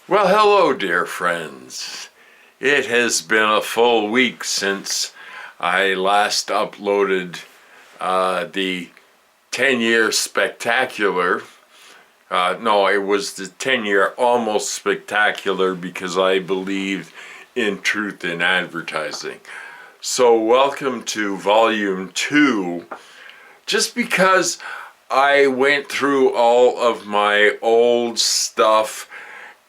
Well, hello, dear friends. It has been a full week since I last uploaded the 10-year spectacular. No, it was the 10-year almost spectacular because I believed in truth in advertising. So welcome to Volume 2. Just because I went through all of my old stuff,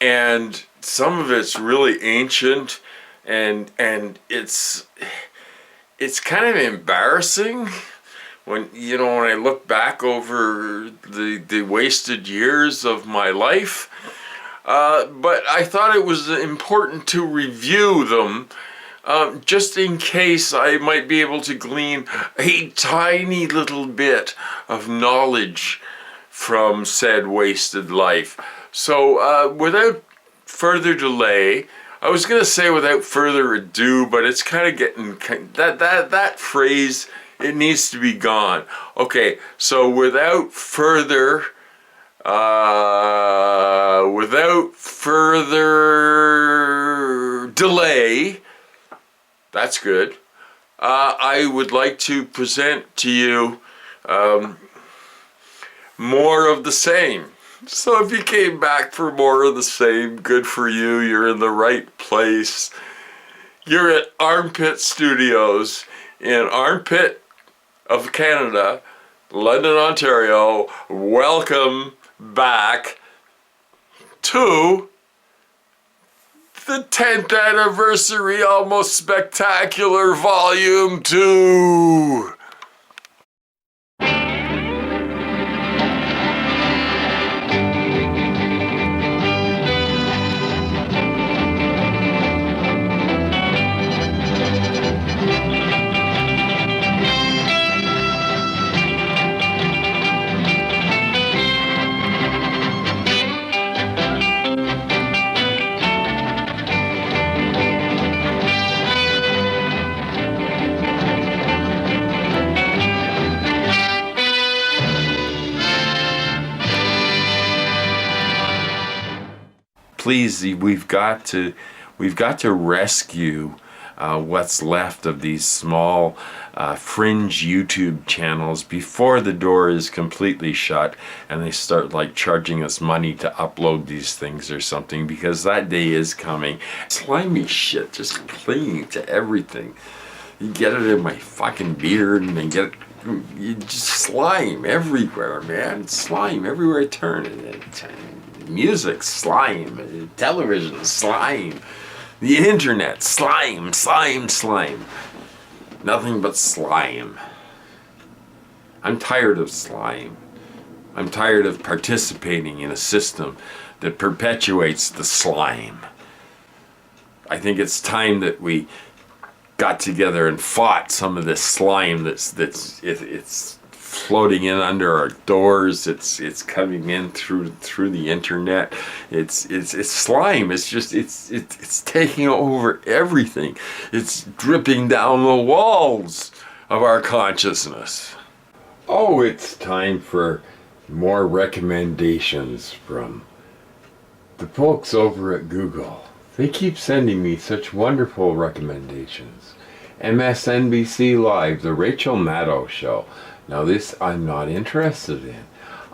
and some of it's really ancient, and it's kind of embarrassing when I look back over the wasted years of my life. But I thought it was important to review them, just in case I might be able to glean a tiny little bit of knowledge from said wasted life. So without further delay, I was going to say without further ado, but it's kind of getting, that phrase, it needs to be gone. Okay, so without further delay, that's good. I would like to present to you more of the same. So if you came back for more of the same, good for you. You're in the right place. You're at Armpit Studios in Armpit of Canada, London, Ontario. Welcome back to the 10th anniversary almost spectacular Volume 2. Please, we've got to rescue what's left of these small fringe YouTube channels before the door is completely shut and they start like charging us money to upload these things or something, because that day is coming. Slimy shit just clinging to everything. You get it in my fucking beard and then you just slime everywhere, man. Slime everywhere I turn. Music, slime. Television, slime. The internet, slime. Nothing but slime. I'm tired of slime. I'm tired of participating in a system that perpetuates the slime. I think it's time that we got together and fought some of this slime it's floating in under our doors. It's coming in through the internet. It's slime. It's taking over everything. It's dripping down the walls of our consciousness. Oh, it's time for more recommendations from the folks over at Google. They keep sending me such wonderful recommendations. MSNBC Live, The Rachel Maddow Show. Now this I'm not interested in.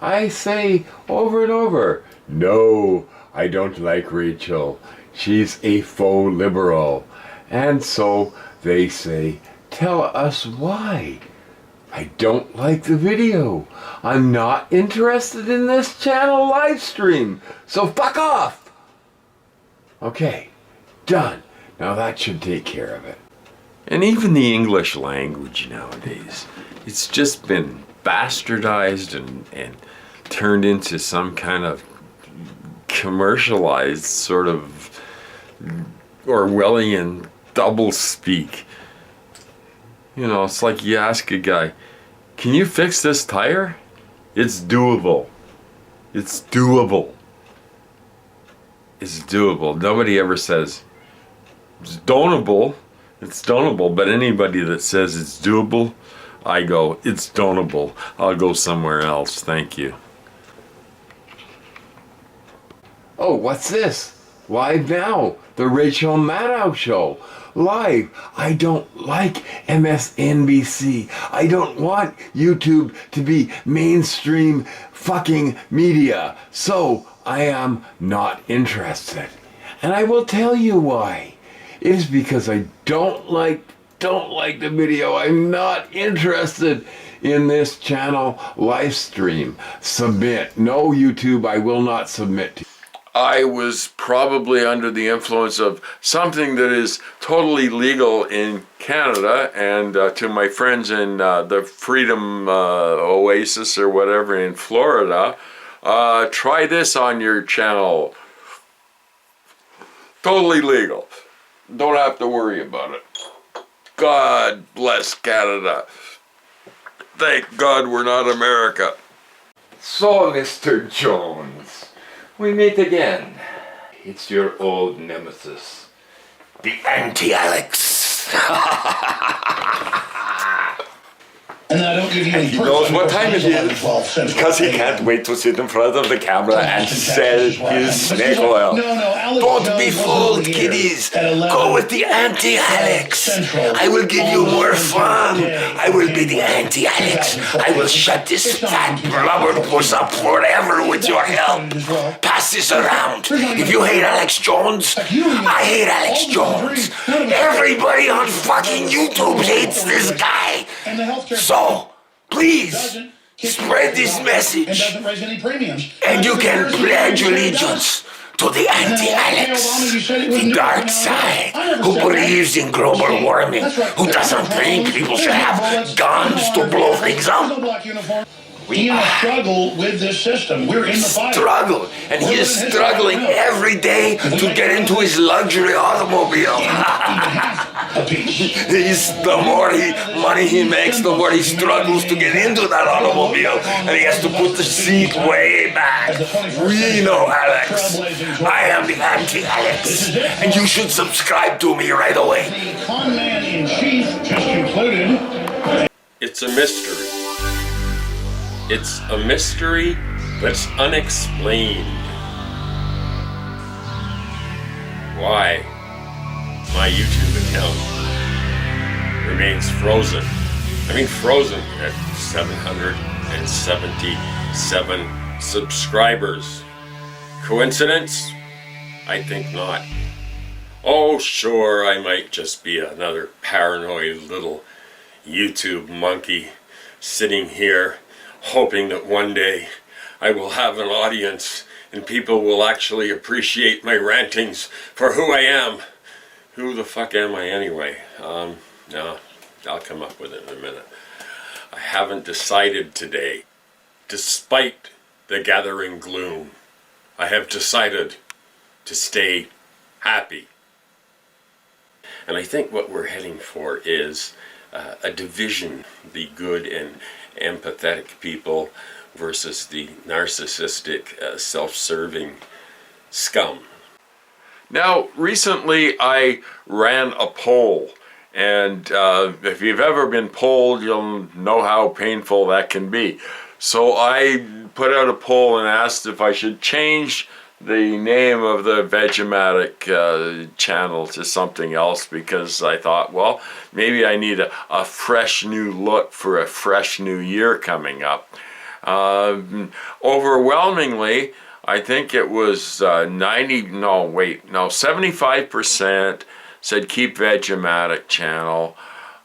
I say over and over, no, I don't like Rachel. She's a faux liberal. And so they say, tell us why. I don't like the video. I'm not interested in this channel live stream. So fuck off. Okay, done. Now that should take care of it. And even the English language nowadays, it's just been bastardized and turned into some kind of commercialized sort of Orwellian doublespeak. It's like you ask a guy, can you fix this tire? It's doable. It's doable. It's doable. Nobody ever says, it's donable. It's donable, but anybody that says it's doable, I go, it's donable. I'll go somewhere else. Thank you. Oh, what's this? Live now, the Rachel Maddow Show. Live. I don't like MSNBC. I don't want YouTube to be mainstream fucking media. So I am not interested. And I will tell you why. It is because I don't like the video. I'm not interested in this channel live stream. Submit. No, YouTube, I will not submit to. I was probably under the influence of something that is totally legal in Canada, and to my friends in the Freedom Oasis or whatever in Florida, try this on your channel. Totally legal. Don't have to worry about it. God bless Canada. Thank God we're not America. So, Mr. Jones, we meet again. It's your old nemesis, the anti-Alex. And I don't give you He knows what time it is because he can't wait to sit in front of the camera and sell his snake oil. Don't be fooled, kiddies. Go with the anti-Alex. I will give you more fun. I will be the anti-Alex. I will shut this fat blubber puss up forever with your help. Pass this around. If you hate Alex Jones, I hate Alex Jones. Everybody on fucking YouTube hates this guy. So, please, spread this message, and you can pledge allegiance to the anti-Alex, the dark side, who believes in global warming, who doesn't think people should have guns to blow things up. We struggle with this system. We're in the fight. Struggle, and he is struggling every day to get into his luxury automobile. The more money he makes, the more he struggles to get into that automobile, and he has to put the seat way back. We know, Alex. I am the anti-Alex, and you should subscribe to me right away. The con man in chief just concluded. It's a mystery. It's a mystery that's unexplained. Why my YouTube account remains frozen. I mean frozen at 777 subscribers. Coincidence? I think not. Oh sure, I might just be another paranoid little YouTube monkey sitting here hoping that one day I will have an audience and people will actually appreciate my rantings for who I am. Who the fuck am I anyway? No, I'll come up with it in a minute. I haven't decided today. Despite the gathering gloom, I have decided to stay happy. And I think what we're heading for is a division, the good and empathetic people versus the narcissistic, self-serving scum. Now, recently I ran a poll, and if you've ever been polled, you'll know how painful that can be. So I put out a poll and asked if I should change the name of the Vegematic channel to something else, because I thought, well, maybe I need a fresh new look for a fresh new year coming up. Overwhelmingly, I think it was 75% said keep Vegematic channel.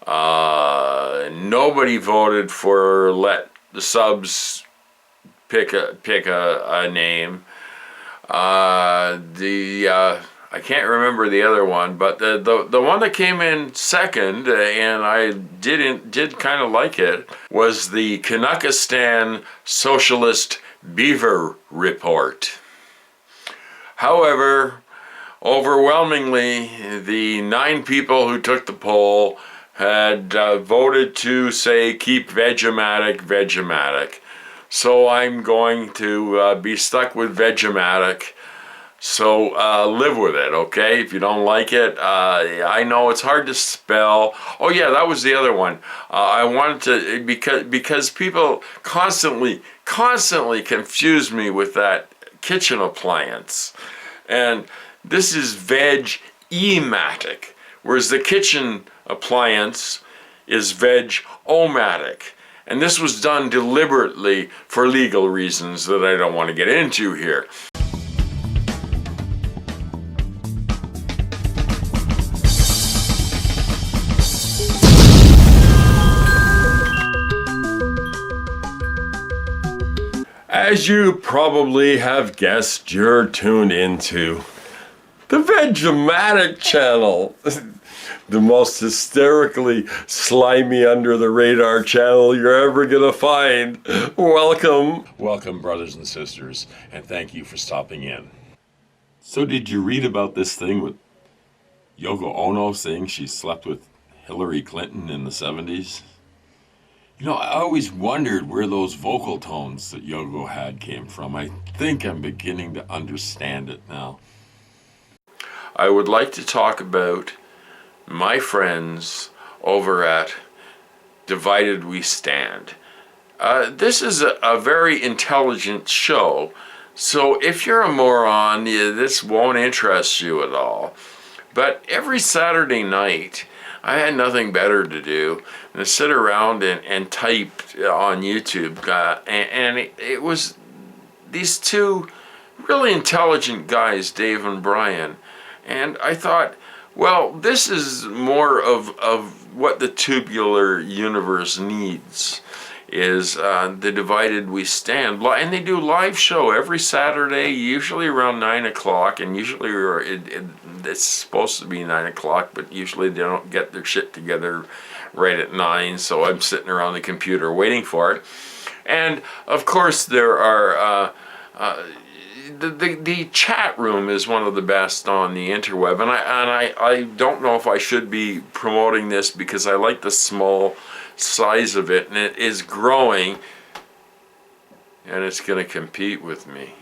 Nobody voted for let the subs pick a name. I can't remember the other one, but the one that came in second, and I did kind of like it, was the Kanke Socialist Beaver Report. However, overwhelmingly, the 9 people who took the poll had voted to say keep Vegematic. So I'm going to be stuck with Vegematic. So live with it, okay? If you don't like it, I know it's hard to spell. Oh yeah, that was the other one. I wanted to, because people constantly confuse me with that kitchen appliance. And This is Vegematic, whereas the kitchen appliance is Veg-O-Matic. And this was done deliberately for legal reasons that I don't want to get into here. As you probably have guessed, you're tuned into the Vegematic channel. The most hysterically slimy under the radar channel you're ever gonna find. Welcome. Welcome, brothers and sisters, and thank you for stopping in. So did you read about this thing with Yoko Ono saying she slept with Hillary Clinton in the 70s? You know, I always wondered where those vocal tones that Yoko had came from. I think I'm beginning to understand it now. I would like to talk about my friends over at Divided We Stand. This is a very intelligent show, so if you're a moron, this won't interest you at all. But every Saturday night, I had nothing better to do than to sit around and type on YouTube, and it was these two really intelligent guys, Dave and Brian, and I thought, well, this is more of what the tubular universe needs, is the Divided We Stand. And they do live show every Saturday, usually around 9 o'clock, and usually it's supposed to be 9 o'clock, but usually they don't get their shit together right at 9, so I'm sitting around the computer waiting for it. And, of course, there are... The chat room is one of the best on the interweb, and I don't know if I should be promoting this because I like the small size of it, and it is growing, and it's going to compete with me.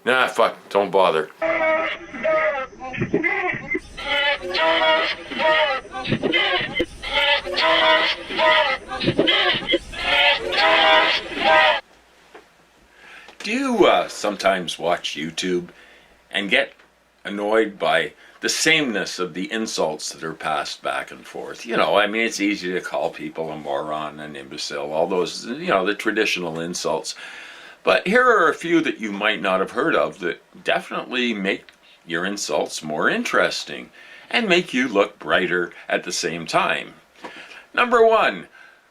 Nah, fuck, don't bother. Do you sometimes watch YouTube and get annoyed by the sameness of the insults that are passed back and forth? You know, I mean, it's easy to call people a moron, an imbecile, all those, you know, the traditional insults. But here are a few that you might not have heard of that definitely make your insults more interesting and make you look brighter at the same time. Number 1,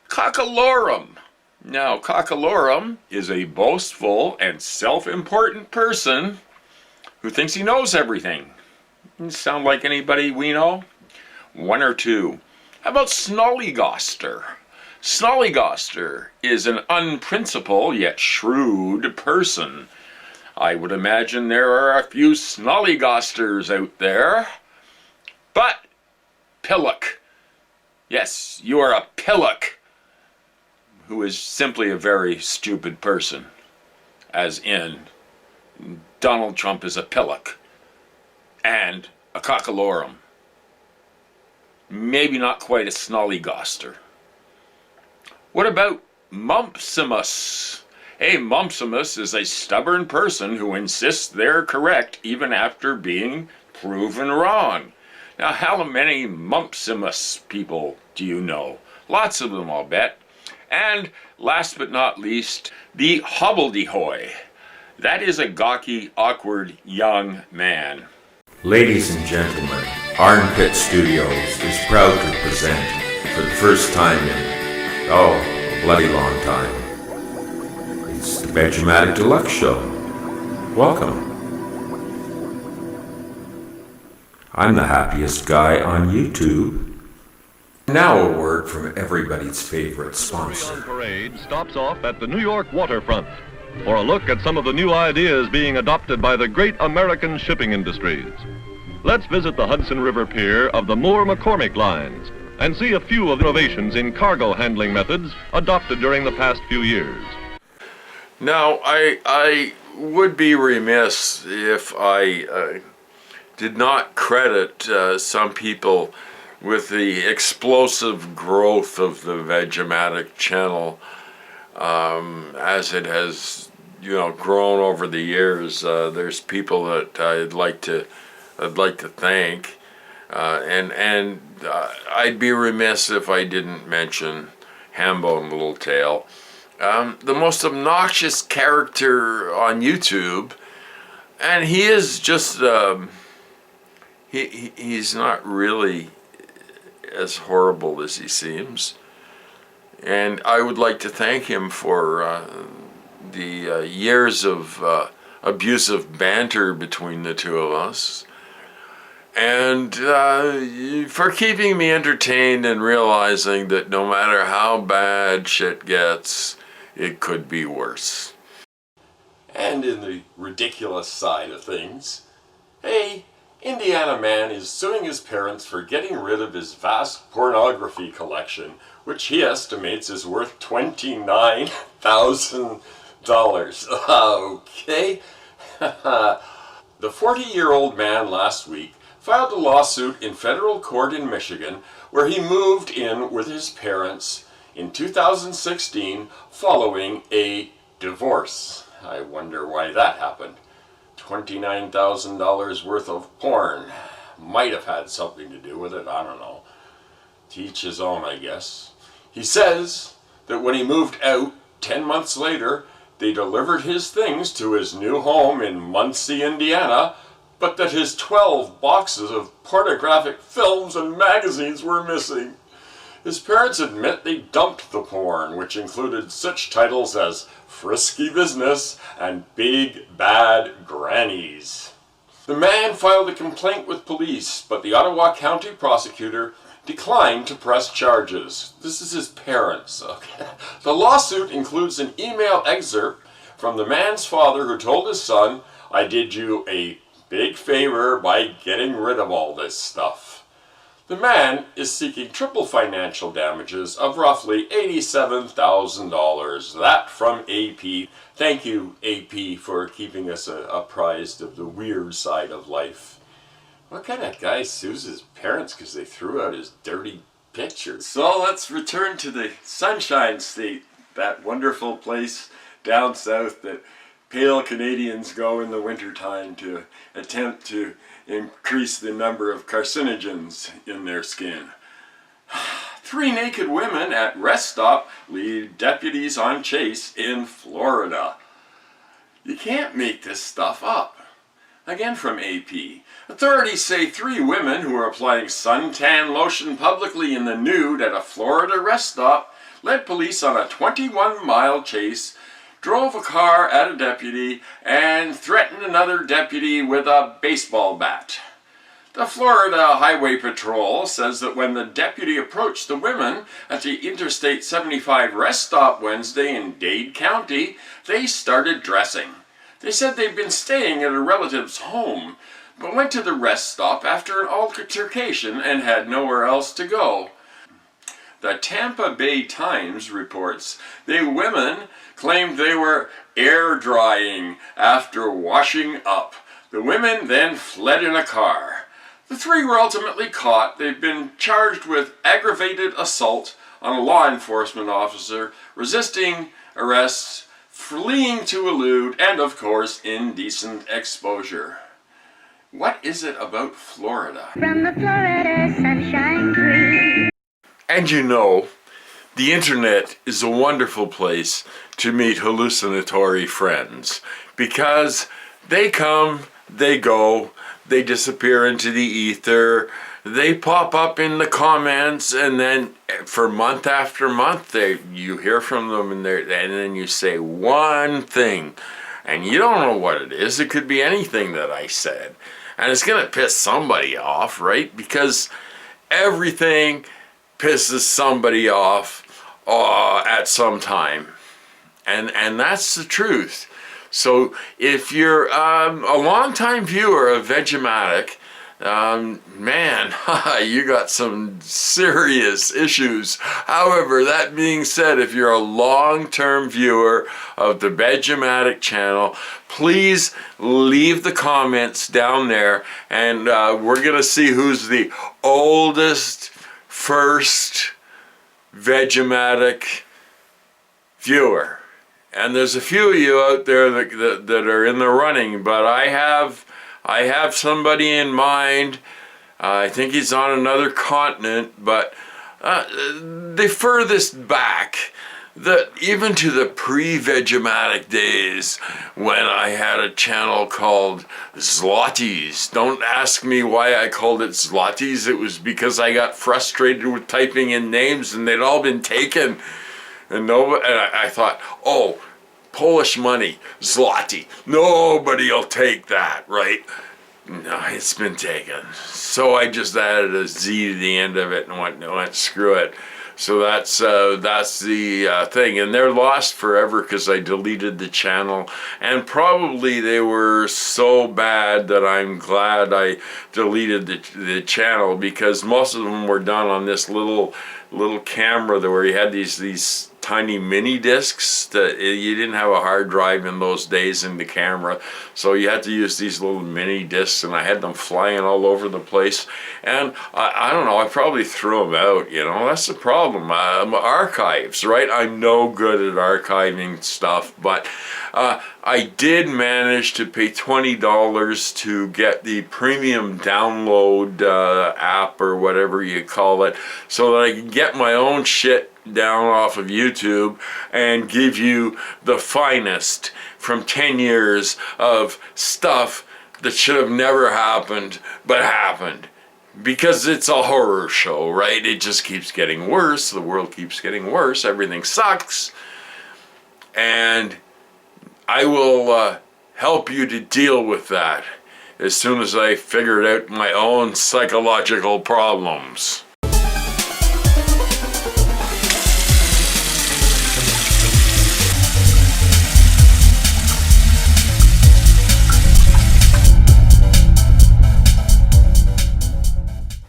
cockalorum. Now, cockalorum is a boastful and self-important person who thinks he knows everything. Sound like anybody we know? 1 or 2. How about snollygoster? Snollygoster is an unprincipled yet shrewd person. I would imagine there are a few snollygosters out there. But, pillock. Yes, you are a pillock, who is simply a very stupid person, as in Donald Trump is a pillock and a cockalorum. Maybe not quite a snollygoster. What about mumpsimus? A mumpsimus is a stubborn person who insists they're correct even after being proven wrong. Now, how many mumpsimus people do you know? Lots of them, I'll bet. And last but not least, the hobbledehoy. That is a gawky, awkward young man. Ladies and gentlemen, Armpit Studios is proud to present, for the first time in, a bloody long time, it's the Vegematic Deluxe Show. Welcome. I'm the happiest guy on YouTube. Now a word from everybody's favorite sponsor. Parade stops off at the New York waterfront for a look at some of the new ideas being adopted by the great American shipping industries. Let's visit the Hudson River Pier of the Moore-McCormick lines and see a few of the innovations in cargo handling methods adopted during the past few years. Now, I would be remiss if I did not credit some people with the explosive growth of the Vegematic channel as it has grown over the years. There's people that I'd like to thank, and I'd be remiss if I didn't mention Hambone Littletail, the most obnoxious character on YouTube, and he is just he's not really as horrible as he seems. And I would like to thank him for the years of abusive banter between the two of us, and for keeping me entertained and realizing that no matter how bad shit gets, it could be worse. And in the ridiculous side of things, hey, Indiana man is suing his parents for getting rid of his vast pornography collection, which he estimates is worth $29,000. Okay? The 40-year-old man last week filed a lawsuit in federal court in Michigan where he moved in with his parents in 2016 following a divorce. I wonder why that happened. $29,000 worth of porn might have had something to do with it. I don't know. To each his own, I guess. He says that when he moved out 10 months later, they delivered his things to his new home in Muncie, Indiana, but that his 12 boxes of pornographic films and magazines were missing. His parents admit they dumped the porn, which included such titles as Frisky Business and Big Bad Grannies. The man filed a complaint with police, but the Ottawa County prosecutor declined to press charges. This is his parents, okay? The lawsuit includes an email excerpt from the man's father who told his son, "I did you a big favor by getting rid of all this stuff." The man is seeking triple financial damages of roughly $87,000. That from AP. Thank you, AP, for keeping us apprised of the weird side of life. What kind of guy sues his parents because they threw out his dirty pictures? So let's return to the Sunshine State, that wonderful place down south that pale Canadians go in the wintertime to attempt to increase the number of carcinogens in their skin. 3 naked women at rest stop lead deputies on chase in Florida. You can't make this stuff up. Again from AP. Authorities say 3 women who were applying suntan lotion publicly in the nude at a Florida rest stop led police on a 21-mile chase, drove a car at a deputy, and threatened another deputy with a baseball bat. The Florida Highway Patrol says that when the deputy approached the women at the Interstate 75 rest stop Wednesday in Dade County, they started dressing. They said they'd been staying at a relative's home, but went to the rest stop after an altercation and had nowhere else to go. The Tampa Bay Times reports the women claimed they were air drying after washing up. The women then fled in a car. The 3 were ultimately caught. They've been charged with aggravated assault on a law enforcement officer, resisting arrests, fleeing to elude, and of course, indecent exposure. What is it about Florida? From the Florida Sunshine Tree. And the internet is a wonderful place to meet hallucinatory friends, because they come, they go, they disappear into the ether, they pop up in the comments, and then for month after month you hear from them, and then you say one thing and you don't know what it is. It could be anything that I said, and it's gonna piss somebody off, right? Because everything pisses somebody off at some time, and that's the truth. So if you're a longtime viewer of Vegematic, man, you got some serious issues. However, that being said, if you're a long-term viewer of the Vegematic channel, please leave the comments down there, and we're gonna see who's the oldest first Vegematic viewer. And there's a few of you out there that are in the running, but I have somebody in mind. I think he's on another continent, but the furthest back, even to the pre-Vegematic days when I had a channel called Zlotys. Don't ask me why I called it Zlotys. It was because I got frustrated with typing in names and they'd all been taken. And I thought, oh, Polish money, zloty. Nobody'll take that, right? No, it's been taken. So I just added a Z to the end of it and went screw it. So that's the thing. And they're lost forever because I deleted the channel. And probably they were so bad that I'm glad I deleted the channel, because most of them were done on this little camera where you had these tiny mini discs that you didn't have a hard drive in those days in the camera, so you had to use these little mini discs, and I had them flying all over the place. And I don't know, I probably threw them out, you know. That's the problem. Archives, right? I'm no good at archiving stuff, but I did manage to pay $20 to get the premium download app or whatever you call it, so that I can get my own shit down off of YouTube and give you the finest from 10 years of stuff that should have never happened but happened, because it's a horror show, right? It just keeps getting worse. The world keeps getting worse. Everything sucks. And I will help you to deal with that as soon as I figured out my own psychological problems.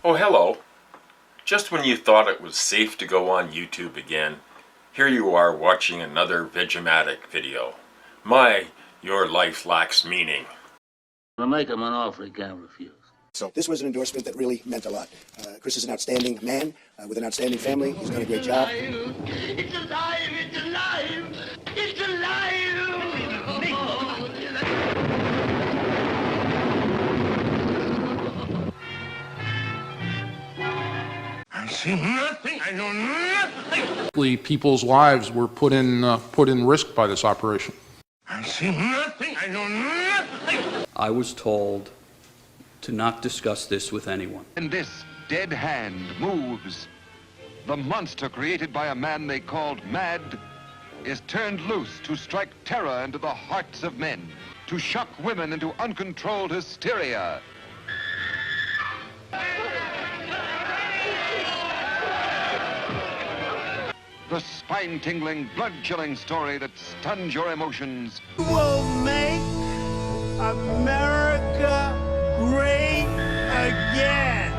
Oh, hello. Just when you thought it was safe to go on YouTube again, here you are watching another Vegematic video. Your life lacks meaning. I'll make him an offer he can't refuse. So this was an endorsement that really meant a lot. Chris is an outstanding man with an outstanding family. He's done a great job. It's alive! It's alive! It's alive! I see nothing. I know nothing. People's lives were put in risk by this operation. I see nothing. I know nothing. I was told to not discuss this with anyone. And this dead hand moves. The monster created by a man they called mad is turned loose to strike terror into the hearts of men, to shock women into uncontrolled hysteria. The spine-tingling, blood-chilling story that stuns your emotions. We'll make America great again.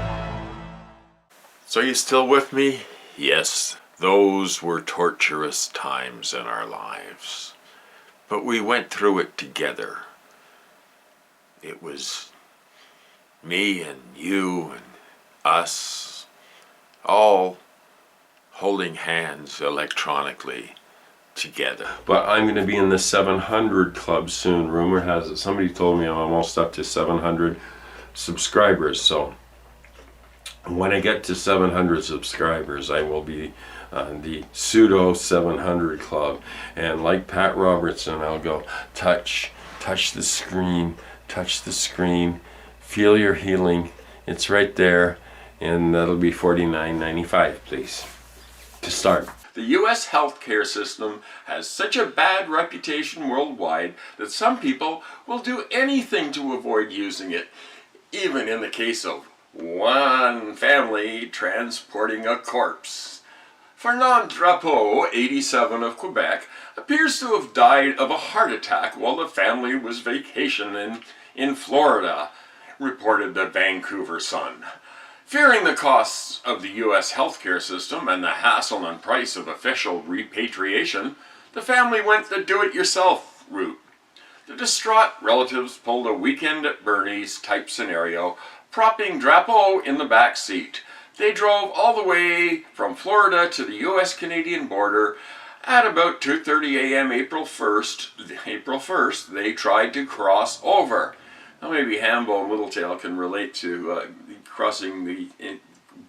So you still with me? Yes, those were torturous times in our lives. But we went through it together. It was me and you and us, all holding hands electronically together. But I'm going to be in the 700 club soon. Rumor has it, somebody told me I'm almost up to 700 subscribers. So when I get to 700 subscribers, I will be the pseudo 700 club. And like Pat Robertson, I'll go touch the screen, feel your healing. It's right there. And that'll be $49.95, please. To start. The U.S. healthcare system has such a bad reputation worldwide that some people will do anything to avoid using it, even in the case of one family transporting a corpse. Fernand Drapeau, 87, of Quebec, appears to have died of a heart attack while the family was vacationing in Florida, reported the Vancouver Sun. Fearing the costs of the U.S. healthcare system and the hassle and price of official repatriation, the family went the do-it-yourself route. The distraught relatives pulled a weekend at Bernie's type scenario, propping Drapeau in the back seat. They drove all the way from Florida to the U.S.-Canadian border At about 2:30 a.m. April 1st, they tried to cross over. Now maybe Hambo and Littletail can relate to crossing the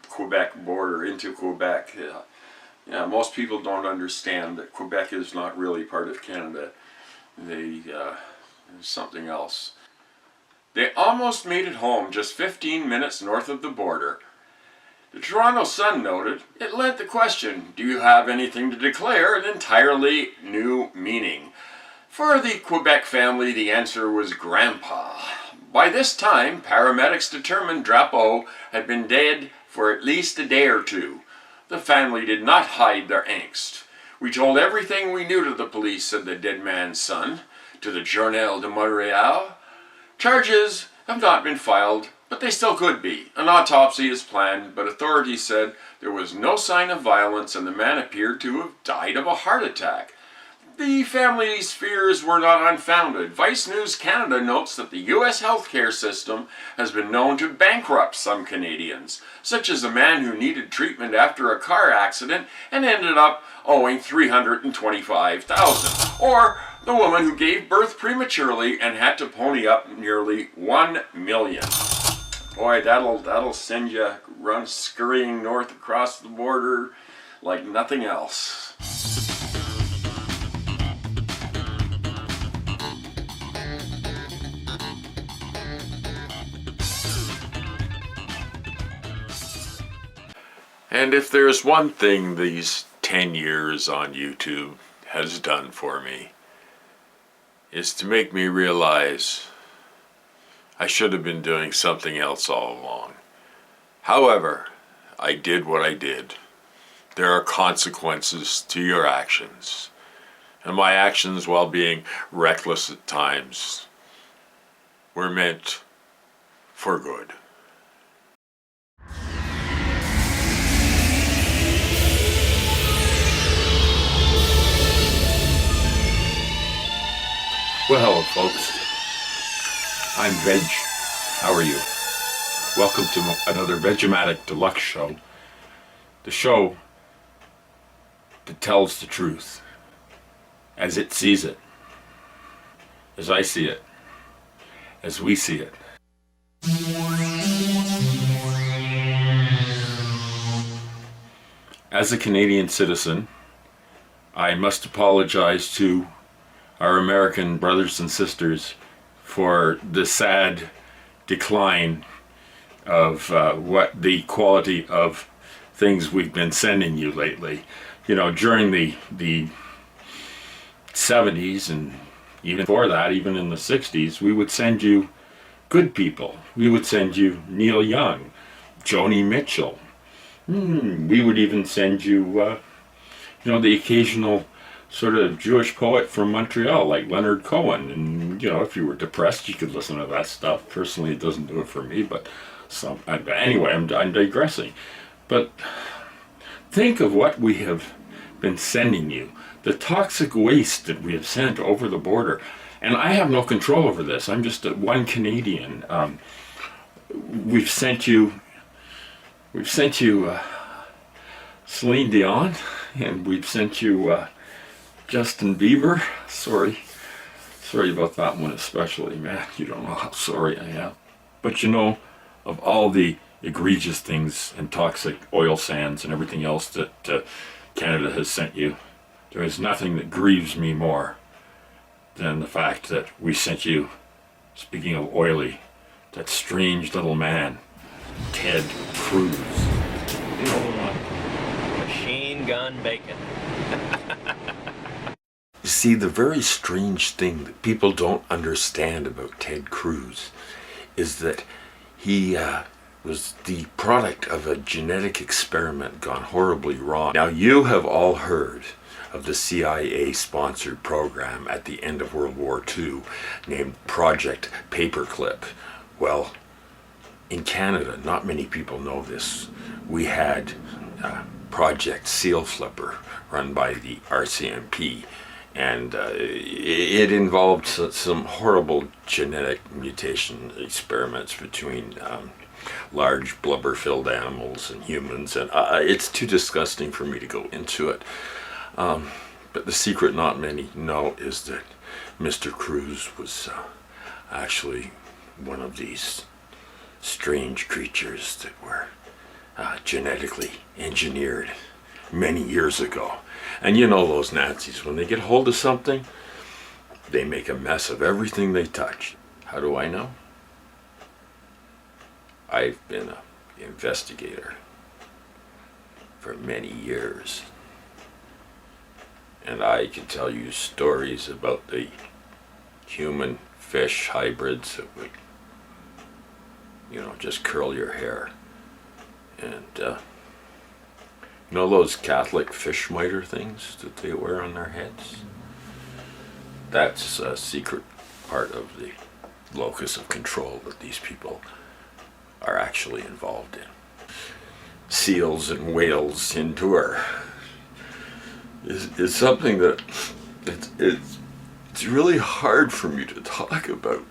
Quebec border into Quebec. Yeah, most people don't understand that Quebec is not really part of Canada. There's something else. They almost made it home just 15 minutes north of the border. The Toronto Sun noted, it lent the question, do you have anything to declare, an entirely new meaning. For the Quebec family, the answer was Grandpa. By this time, paramedics determined Drapeau had been dead for at least a day or two. The family did not hide their angst. We told everything we knew to the police, said the dead man's son, to the Journal de Montréal. Charges have not been filed, but they still could be. An autopsy is planned, but authorities said there was no sign of violence and the man appeared to have died of a heart attack. The family's fears were not unfounded. Vice News Canada notes that the U.S. healthcare system has been known to bankrupt some Canadians, such as a man who needed treatment after a car accident and ended up owing $325,000, or the woman who gave birth prematurely and had to pony up nearly $1 million. Boy, that'll send you run scurrying north across the border like nothing else. And if there's one thing these 10 years on YouTube has done for me, is to make me realize I should have been doing something else all along. However, I did what I did. There are consequences to your actions. And my actions, while being reckless at times, were meant for good. Well, hello, folks. I'm Veg. How are you? Welcome to another Vegematic Deluxe show. The show that tells the truth as it sees it, as I see it, as we see it. As a Canadian citizen, I must apologize to our American brothers and sisters for the sad decline of what the quality of things we've been sending you lately. You know, during the 70s and even before that, even in the 60s, we would send you good people. We would send you Neil Young, Joni Mitchell. We would even send you, the occasional sort of Jewish poet from Montreal, like Leonard Cohen. And, if you were depressed, you could listen to that stuff. Personally, it doesn't do it for me, but anyway, I'm digressing. But think of what we have been sending you. The toxic waste that we have sent over the border. And I have no control over this. I'm just one Canadian. We've sent you Celine Dion, and we've sent you Justin Bieber. Sorry about that one especially, man. You don't know how sorry I am. But of all the egregious things and toxic oil sands and everything else that Canada has sent you, there is nothing that grieves me more than the fact that we sent you, speaking of oily, that strange little man, Ted Cruz. You know what? Machine gun bacon. You see, the very strange thing that people don't understand about Ted Cruz is that he was the product of a genetic experiment gone horribly wrong. Now, you have all heard of the CIA-sponsored program at the end of World War II named Project Paperclip. Well, in Canada, not many people know this, we had Project Seal Flipper run by the RCMP, and it involved some horrible genetic mutation experiments between large blubber-filled animals and humans, and it's too disgusting for me to go into it. But the secret not many know is that Mr. Cruz was actually one of these strange creatures that were genetically engineered many years ago. And you know those Nazis, when they get hold of something, they make a mess of everything they touch. How do I know? I've been an investigator for many years. And I can tell you stories about the human-fish hybrids that would, you know, just curl your hair. And, you know those Catholic fish miter things that they wear on their heads? That's a secret part of the locus of control that these people are actually involved in. Seals and whales in tour is something that it's really hard for me to talk about.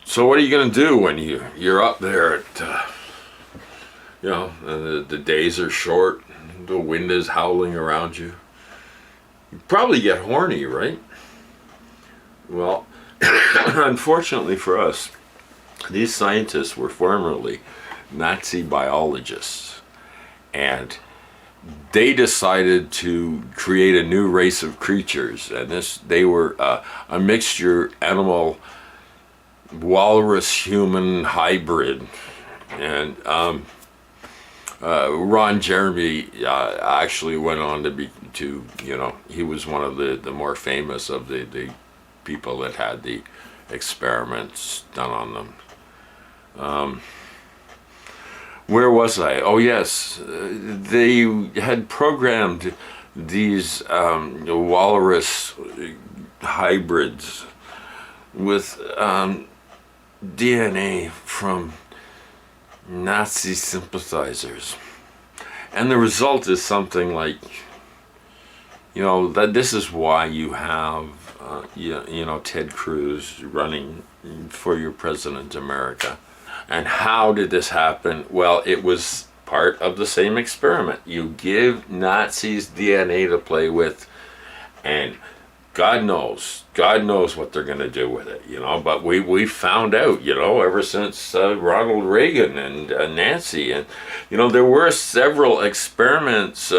So what are you going to do when you're up there at, you know, the days are short, the wind is howling around you? You probably get horny, right? Well, unfortunately for us, these scientists were formerly Nazi biologists, and they decided to create a new race of creatures, and they were a mixture animal walrus human hybrid. And Ron Jeremy actually went on to you know, he was one of the more famous of the people that had the experiments done on them. Where was I? Oh yes, they had programmed these walrus hybrids with DNA from Nazi sympathizers. And the result is something like, you know, that this is why you have, you know, Ted Cruz running for your president of America. And how did this happen? Well, it was part of the same experiment. You give Nazis DNA to play with, and God knows what they're going to do with it, you know. But we found out, you know, ever since Ronald Reagan and Nancy, and you know, there were several experiments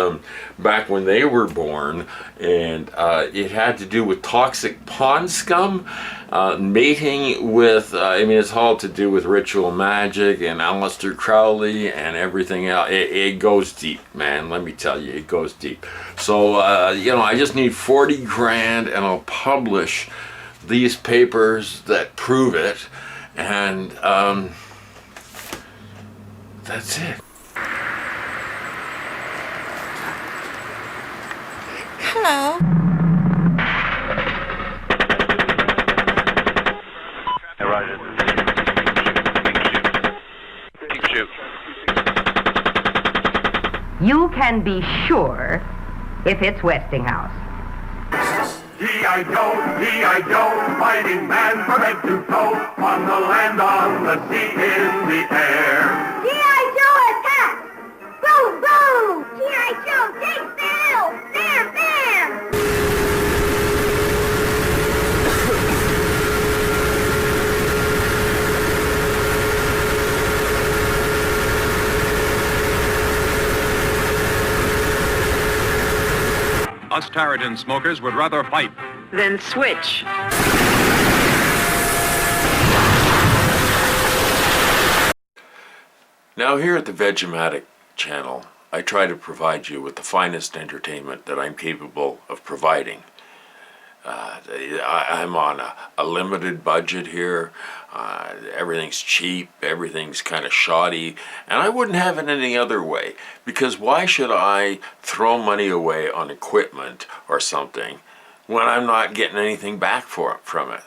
back when they were born, and it had to do with toxic pond scum, mating with, I mean, it's all to do with ritual magic and Aleister Crowley and everything else. It goes deep, man. Let me tell you, it goes deep. So, you know, I just need 40 grand and I'll publish these papers that prove it. And that's it. Hello. You can be sure if it's Westinghouse. G.I. Joe, fighting man from head to toe, on the land, on the sea, in the air. G.I. Joe attack! Boom, boom! G.I. Joe takes the hill! Bam, bam! Us Tarragon smokers would rather fight than switch. Now here at the Vegematic channel, I try to provide you with the finest entertainment that I'm capable of providing. I'm on a limited budget here. Everything's cheap, everything's kind of shoddy, and I wouldn't have it any other way, because why should I throw money away on equipment or something when I'm not getting anything back from it?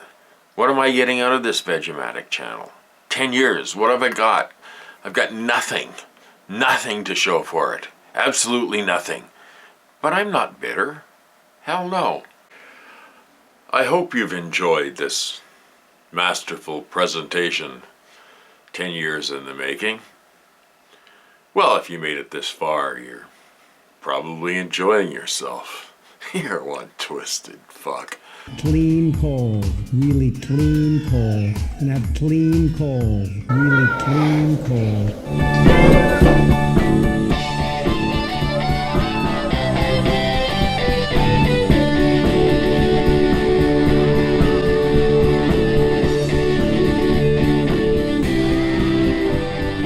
What am I getting out of this Vegematic channel? 10 years, what have I got? I've got nothing to show for it, absolutely nothing. But I'm not bitter, hell no. I hope you've enjoyed this masterful presentation, 10 years in the making. Well, if you made it this far, you're Probably enjoying yourself. You're one twisted fuck. Clean coal, really clean coal. And have clean coal, really clean coal.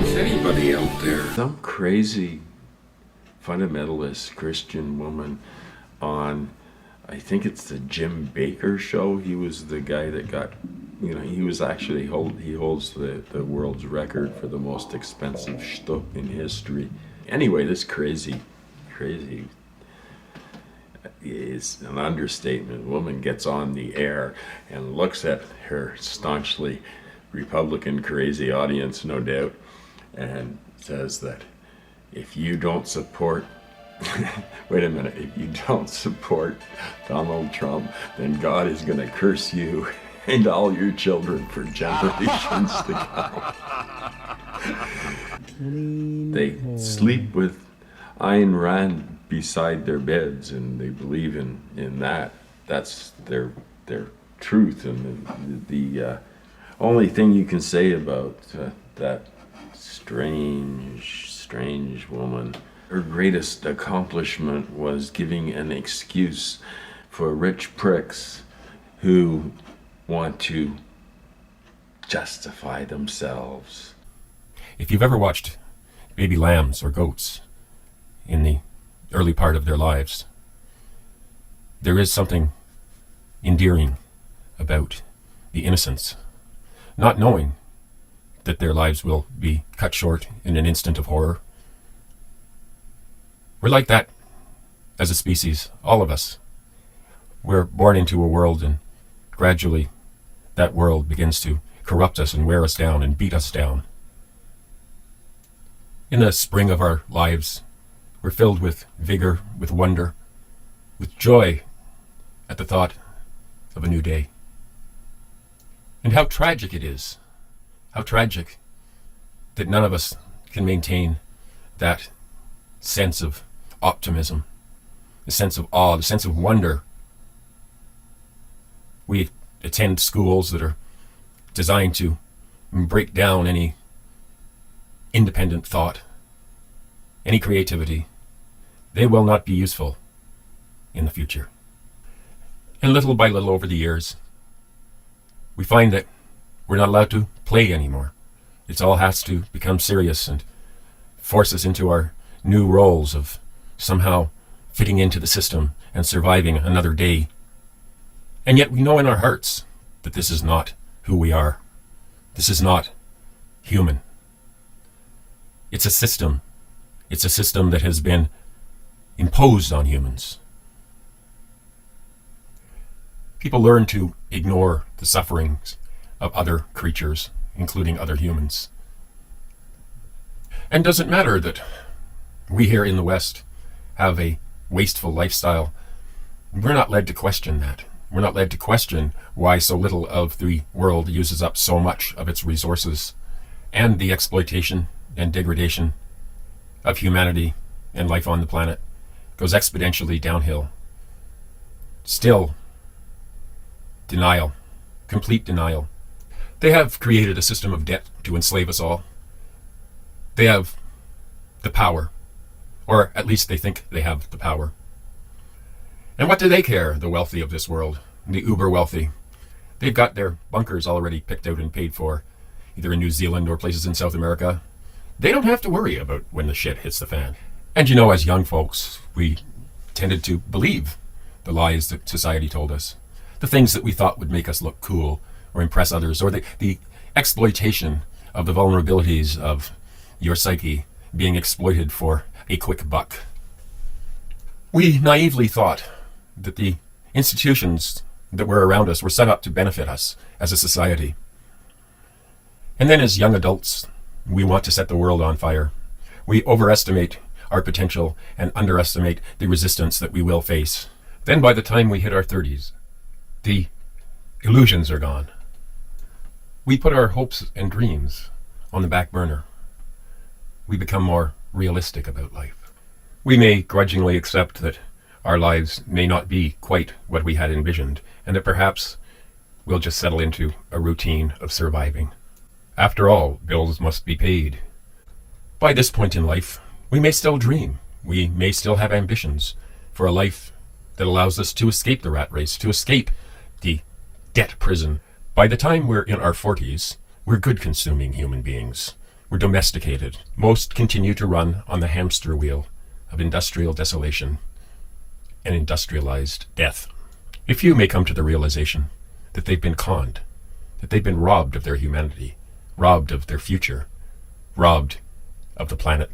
Is anybody out there? Some crazy fundamentalist Christian woman on, I think it's the Jim Baker show. He was the guy that got, he was actually he holds the world's record for the most expensive shtuck in history. Anyway, this crazy is an understatement. Woman gets on the air and looks at her staunchly Republican crazy audience, no doubt, and says that if you don't support wait a minute, if you don't support Donald Trump, then God is going to curse you and all your children for generations to come. They sleep with Ayn Rand beside their beds, and they believe in that. That's their truth. And the only thing you can say about that strange woman, her greatest accomplishment was giving an excuse for rich pricks who want to justify themselves. If you've ever watched baby lambs or goats in the early part of their lives, there is something endearing about the innocence, not knowing that their lives will be cut short in an instant of horror. We're like that as a species, all of us. We're born into a world, and gradually that world begins to corrupt us and wear us down and beat us down. In the spring of our lives, we're filled with vigor, with wonder, with joy at the thought of a new day. And how tragic it is, how tragic that none of us can maintain that sense of optimism, the sense of awe, the sense of wonder. We attend schools that are designed to break down any independent thought, any creativity. They will not be useful in the future. And little by little over the years, we find that we're not allowed to play anymore. It all has to become serious and force us into our new roles of somehow fitting into the system and surviving another day. And yet we know in our hearts that this is not who we are. This is not human. It's a system. It's a system that has been imposed on humans. People learn to ignore the sufferings of other creatures, including other humans. And does it matter that we here in the West have a wasteful lifestyle? We're not led to question that. We're not led to question why so little of the world uses up so much of its resources, and the exploitation and degradation of humanity and life on the planet goes exponentially downhill. Still, denial, complete denial. They have created a system of debt to enslave us all. They have the power, or at least they think they have the power. And what do they care, the wealthy of this world, the uber wealthy? They've got their bunkers already picked out and paid for, either in New Zealand or places in South America. They don't have to worry about when the shit hits the fan. And as young folks, we tended to believe the lies that society told us, the things that we thought would make us look cool or impress others, or the exploitation of the vulnerabilities of your psyche being exploited for a quick buck. We naively thought that the institutions that were around us were set up to benefit us as a society. And then as young adults, we want to set the world on fire. We overestimate our potential and underestimate the resistance that we will face. Then by the time we hit our 30s, the illusions are gone. We put our hopes and dreams on the back burner. We become more realistic about life. We may grudgingly accept that our lives may not be quite what we had envisioned, and that perhaps we'll just settle into a routine of surviving. After all, bills must be paid. By this point in life, we may still dream. We may still have ambitions for a life that allows us to escape the rat race, to escape the debt prison. By the time we're in our 40s, we're good consuming human beings. We're domesticated. Most continue to run on the hamster wheel of industrial desolation and industrialized death. A few may come to the realization that they've been conned, that they've been robbed of their humanity, robbed of their future, robbed of the planet.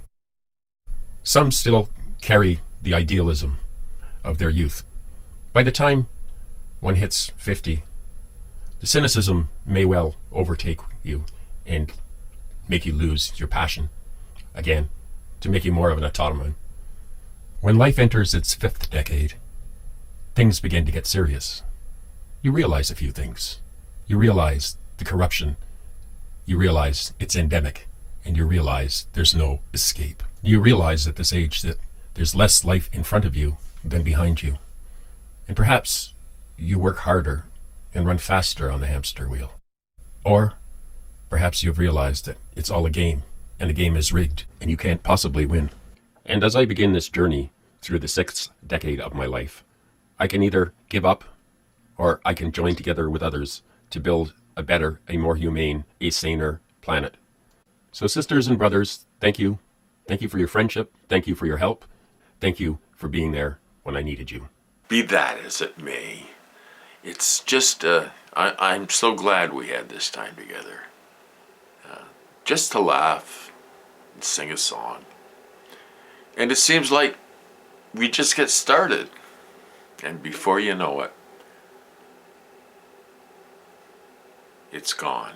Some still carry the idealism of their youth. By the time one hits 50, the cynicism may well overtake you and make you lose your passion again, to make you more of an automaton. When life enters its 5th decade, things begin to get serious. You realize a few things. You realize the corruption. You realize it's endemic, and you realize there's no escape. You realize at this age that there's less life in front of you than behind you. And perhaps you work harder and run faster on the hamster wheel. Or perhaps you've realized that it's all a game, and the game is rigged, and you can't possibly win. And as I begin this journey through the 6th decade of my life, I can either give up, or I can join together with others to build a better, a more humane, a saner planet. So sisters and brothers, thank you. Thank you for your friendship. Thank you for your help. Thank you for being there when I needed you. Be that as it may, it's just, I'm so glad we had this time together. Just to laugh and sing a song. And it seems like we just get started. And before you know it, it's gone.